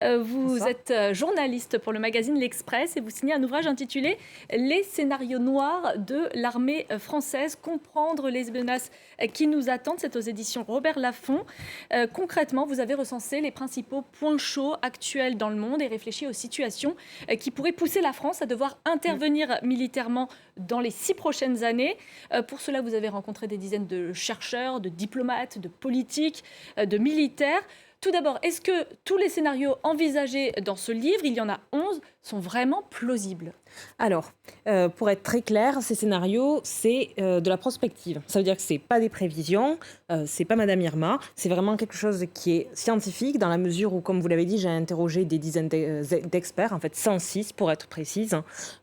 Vous Bonsoir. êtes journaliste pour le magazine L'Express et vous signez un ouvrage intitulé «Les scénarios noirs de l'armée française, comprendre les menaces qui nous attendent». C'est aux éditions Robert Laffont. Concrètement, vous avez recensé les principaux points chauds actuels dans le monde et réfléchi aux situations qui pourraient pousser la France à devoir Mmh. intervenir militairement dans les 6 prochaines années. Pour cela, vous avez rencontré des dizaines de chercheurs, de diplomates, de politiques, de militaires. Tout d'abord, est-ce que tous les scénarios envisagés dans ce livre, il y en a 11, sont vraiment plausibles? Alors, pour être très clair, ces scénarios, c'est, de la prospective. Ça veut dire que c'est pas des prévisions, c'est pas Madame Irma, c'est vraiment quelque chose qui est scientifique dans la mesure où, comme vous l'avez dit, j'ai interrogé des dizaines d'experts, en fait 106 pour être précise,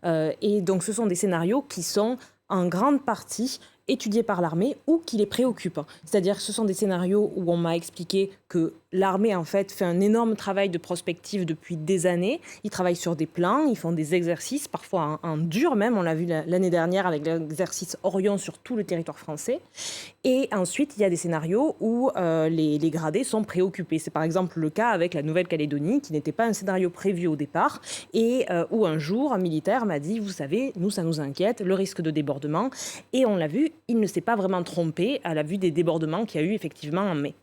et donc ce sont des scénarios qui sont en grande partie étudiés par l'armée ou qui les préoccupent. C'est-à-dire que ce sont des scénarios où on m'a expliqué que l'armée, en fait, fait un énorme travail de prospective depuis des années. Ils travaillent sur des plans, ils font des exercices, parfois en dur même. On l'a vu l'année dernière avec l'exercice Orion sur tout le territoire français. Et ensuite, il y a des scénarios où les gradés sont préoccupés. C'est par exemple le cas avec la Nouvelle-Calédonie, qui n'était pas un scénario prévu au départ, et où un jour, un militaire m'a dit, vous savez, nous, ça nous inquiète, le risque de débordement. Et on l'a vu, il ne s'est pas vraiment trompé à la vue des débordements qu'il y a eu effectivement en mai.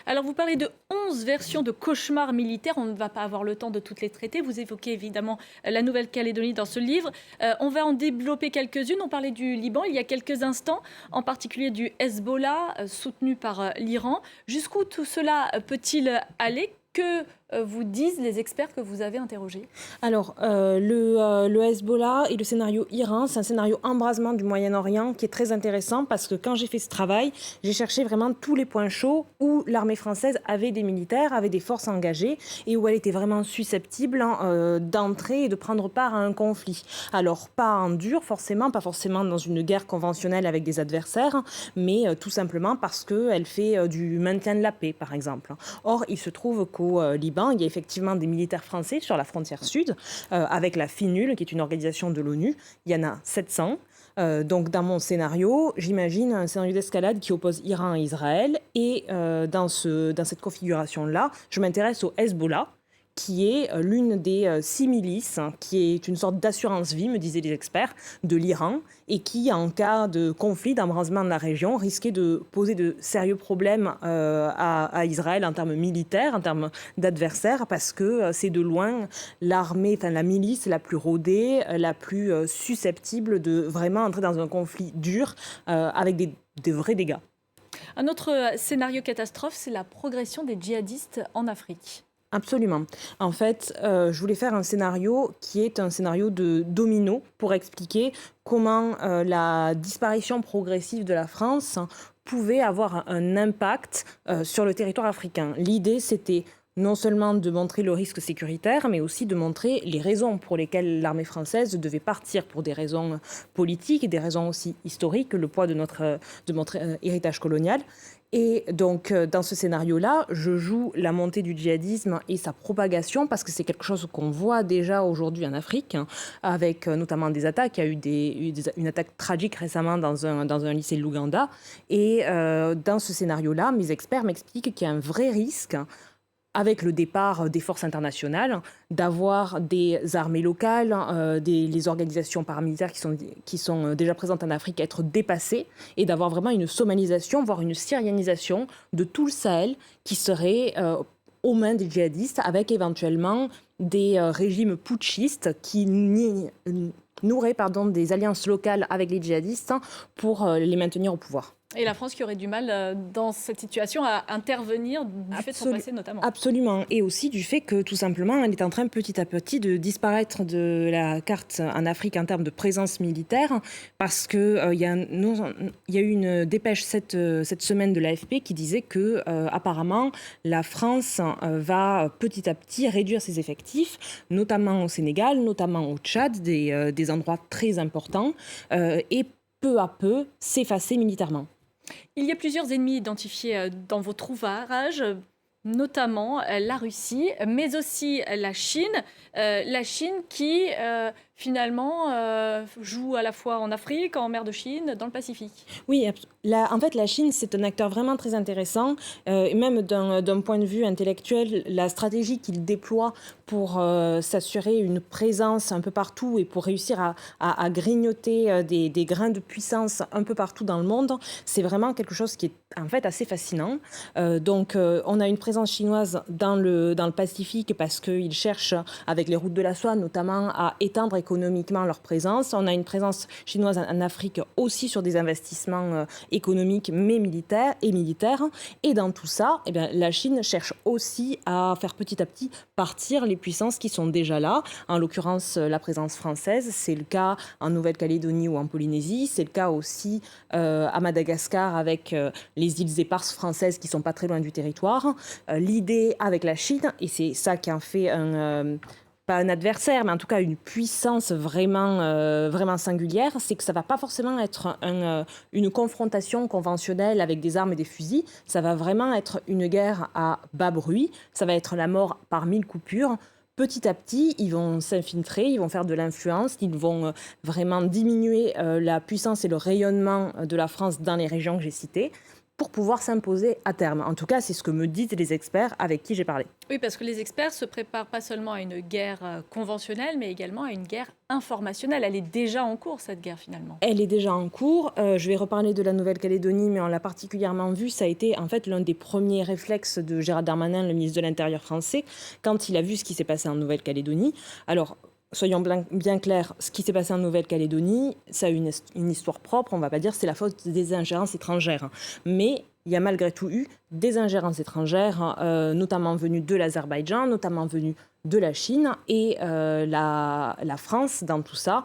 Alors, vous parlez de 11 versions de cauchemars militaires. On ne va pas avoir le temps de toutes les traiter. Vous évoquez évidemment la Nouvelle-Calédonie dans ce livre. On va en développer quelques-unes. On parlait du Liban il y a quelques instants, en particulier du Hezbollah, soutenu par l'Iran. Jusqu'où tout cela peut-il aller? Que vous disent les experts que vous avez interrogés? Alors, le Hezbollah et le scénario Iran, c'est un scénario embrasement du Moyen-Orient qui est très intéressant parce que quand j'ai fait ce travail, j'ai cherché vraiment tous les points chauds où l'armée française avait des militaires, avait des forces engagées et où elle était vraiment susceptible d'entrer et de prendre part à un conflit. Alors, pas en dur forcément, pas forcément dans une guerre conventionnelle avec des adversaires, mais tout simplement parce qu'elle fait du maintien de la paix, par exemple. Or, il se trouve qu'au Liban, il y a effectivement des militaires français sur la frontière sud, avec la FINUL, qui est une organisation de l'ONU. Il y en a 700. Donc, dans mon scénario, j'imagine un scénario d'escalade qui oppose Iran et Israël. Et dans cette configuration-là, je m'intéresse au Hezbollah, qui est l'une des 6 milices, hein, qui est une sorte d'assurance-vie, me disaient les experts, de l'Iran, et qui, en cas de conflit, d'embrasement de la région, risquait de poser de sérieux problèmes à Israël en termes militaires, en termes d'adversaires, parce que c'est de loin l'armée, enfin la milice la plus rodée, la plus susceptible de vraiment entrer dans un conflit dur avec des vrais dégâts. Un autre scénario catastrophe, c'est la progression des djihadistes en Afrique. Absolument. En fait, je voulais faire un scénario qui est un scénario de domino pour expliquer comment la disparition progressive de la France pouvait avoir un impact sur le territoire africain. L'idée, c'était non seulement de montrer le risque sécuritaire, mais aussi de montrer les raisons pour lesquelles l'armée française devait partir, pour des raisons politiques et des raisons aussi historiques, le poids de notre héritage colonial. Et donc, dans ce scénario-là, je joue la montée du djihadisme et sa propagation, parce que c'est quelque chose qu'on voit déjà aujourd'hui en Afrique, hein, avec notamment des attaques. Il y a une attaque tragique récemment dans un lycée de l'Ouganda. Et dans ce scénario-là, mes experts m'expliquent qu'il y a un vrai risque avec le départ des forces internationales, d'avoir des armées locales, les organisations paramilitaires qui sont déjà présentes en Afrique être dépassées et d'avoir vraiment une somalisation, voire une syrianisation de tout le Sahel qui serait aux mains des djihadistes avec éventuellement des régimes putschistes qui nourraient des alliances locales avec les djihadistes pour les maintenir au pouvoir. Et la France qui aurait du mal, dans cette situation, à intervenir du fait de son Absolu passé notamment. Absolument, et aussi du fait que tout simplement, elle est en train petit à petit de disparaître de la carte en Afrique en termes de présence militaire, parce que il y a eu une dépêche cette semaine de l'AFP qui disait que apparemment la France va petit à petit réduire ses effectifs, notamment au Sénégal, notamment au Tchad, des endroits très importants, et peu à peu s'effacer militairement. Il y a plusieurs ennemis identifiés dans votre ouvrage. notamment la Russie, mais aussi la Chine. La Chine qui, finalement, joue à la fois en Afrique, en mer de Chine, dans le Pacifique. Oui, en fait, la Chine, c'est un acteur vraiment très intéressant, et même d'un point de vue intellectuel, la stratégie qu'il déploie pour s'assurer une présence un peu partout et pour réussir à grignoter des grains de puissance un peu partout dans le monde, c'est vraiment quelque chose qui est en fait assez fascinant. On a une présence chinoise dans le Pacifique parce qu'ils cherchent, avec les routes de la soie notamment, à étendre économiquement leur présence. On a une présence chinoise en Afrique aussi sur des investissements économiques mais militaires. Et dans tout ça, eh bien, la Chine cherche aussi à faire petit à petit partir les puissances qui sont déjà là. En l'occurrence, la présence française, c'est le cas en Nouvelle-Calédonie ou en Polynésie. C'est le cas aussi à Madagascar avec les îles éparses françaises qui sont pas très loin du territoire. L'idée avec la Chine, et c'est ça qui en fait pas un adversaire, mais en tout cas une puissance vraiment singulière, c'est que ça va pas forcément être une confrontation conventionnelle avec des armes et des fusils, ça va vraiment être une guerre à bas bruit, ça va être la mort par 1000 coupures. Petit à petit, ils vont s'infiltrer, ils vont faire de l'influence, ils vont vraiment diminuer la puissance et le rayonnement de la France dans les régions que j'ai citées, pour pouvoir s'imposer à terme. En tout cas, c'est ce que me disent les experts avec qui j'ai parlé. Oui, parce que les experts se préparent pas seulement à une guerre conventionnelle, mais également à une guerre informationnelle. Elle est déjà en cours, cette guerre, finalement. Elle est déjà en cours. Je vais reparler de la Nouvelle-Calédonie, mais on l'a particulièrement vu. Ça a été en fait l'un des premiers réflexes de Gérald Darmanin, le ministre de l'Intérieur français, quand il a vu ce qui s'est passé en Nouvelle-Calédonie. Alors, soyons bien clairs, ce qui s'est passé en Nouvelle-Calédonie, ça a une histoire propre, on ne va pas dire c'est la faute des ingérences étrangères. Mais il y a malgré tout eu des ingérences étrangères, notamment venues de l'Azerbaïdjan, notamment venues de la Chine. Et la France, dans tout ça,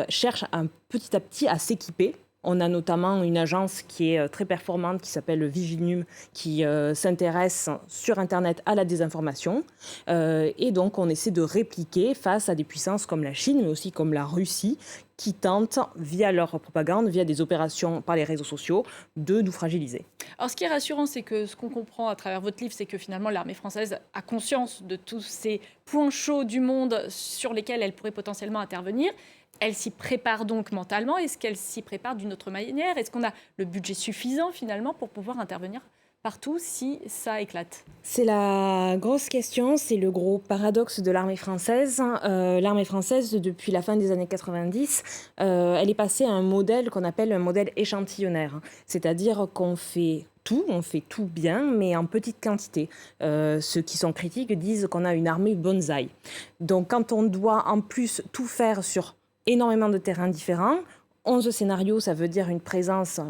cherche petit à petit à s'équiper. On a notamment une agence qui est très performante qui s'appelle Viginum, qui s'intéresse sur Internet à la désinformation. Et donc, on essaie de répliquer face à des puissances comme la Chine, mais aussi comme la Russie, qui tentent, via leur propagande, via des opérations par les réseaux sociaux, de nous fragiliser. Alors, ce qui est rassurant, c'est que ce qu'on comprend à travers votre livre, c'est que finalement, l'armée française a conscience de tous ces points chauds du monde sur lesquels elle pourrait potentiellement intervenir. Elle s'y prépare donc mentalement. Est-ce qu'elle s'y prépare d'une autre manière? Est-ce qu'on a le budget suffisant finalement pour pouvoir intervenir partout si ça éclate? C'est la grosse question, c'est le gros paradoxe de l'armée française. L'armée française, depuis la fin des années 90, elle est passée à un modèle qu'on appelle un modèle échantillonnaire. C'est-à-dire qu'on fait on fait tout bien, mais en petite quantité. Ceux qui sont critiques disent qu'on a une armée bonsaï. Donc quand on doit en plus tout faire sur énormément de terrains différents, 11 scénarios, ça veut dire une présence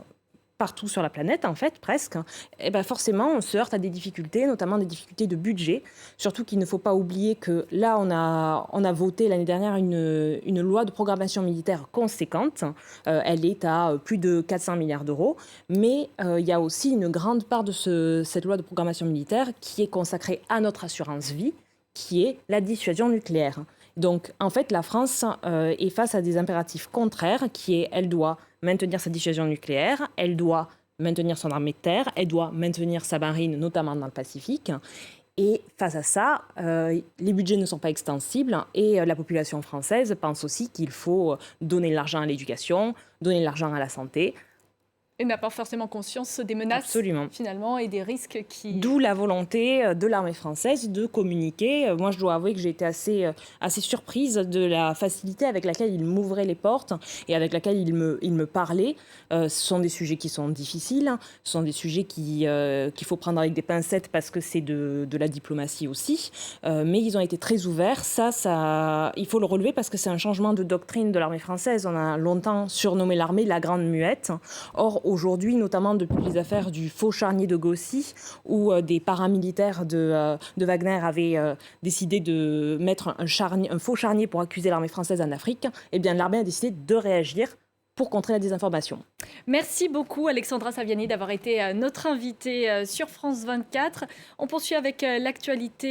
partout sur la planète, en fait, presque, et ben forcément, on se heurte à des difficultés, notamment des difficultés de budget. Surtout qu'il ne faut pas oublier que là, on a voté l'année dernière une loi de programmation militaire conséquente. Elle est à plus de 400 milliards d'euros. Mais il y a aussi une grande part de cette loi de programmation militaire qui est consacrée à notre assurance vie, qui est la dissuasion nucléaire. Donc, en fait, la France est face à des impératifs contraires, qui est, elle doit maintenir sa dissuasion nucléaire, elle doit maintenir son armée de terre, elle doit maintenir sa marine, notamment dans le Pacifique. Et face à ça, les budgets ne sont pas extensibles et la population française pense aussi qu'il faut donner de l'argent à l'éducation, donner de l'argent à la santé. Et n'a pas forcément conscience des menaces, Absolument. Finalement, et des risques qui... D'où la volonté de l'armée française de communiquer. Moi, je dois avouer que j'ai été assez surprise de la facilité avec laquelle il m'ouvrait les portes et avec laquelle il me parlait. Ce sont des sujets qui sont difficiles, ce sont des sujets qu'il faut prendre avec des pincettes parce que c'est de la diplomatie aussi. Mais ils ont été très ouverts. Ça, il faut le relever parce que c'est un changement de doctrine de l'armée française. On a longtemps surnommé l'armée la Grande Muette. Or, aujourd'hui, notamment depuis les affaires du faux charnier de Gaucy, où des paramilitaires de Wagner avaient décidé de mettre un faux charnier pour accuser l'armée française en Afrique, eh bien l'armée a décidé de réagir pour contrer la désinformation. Merci beaucoup Alexandra Saviani d'avoir été notre invitée sur France 24. On poursuit avec l'actualité.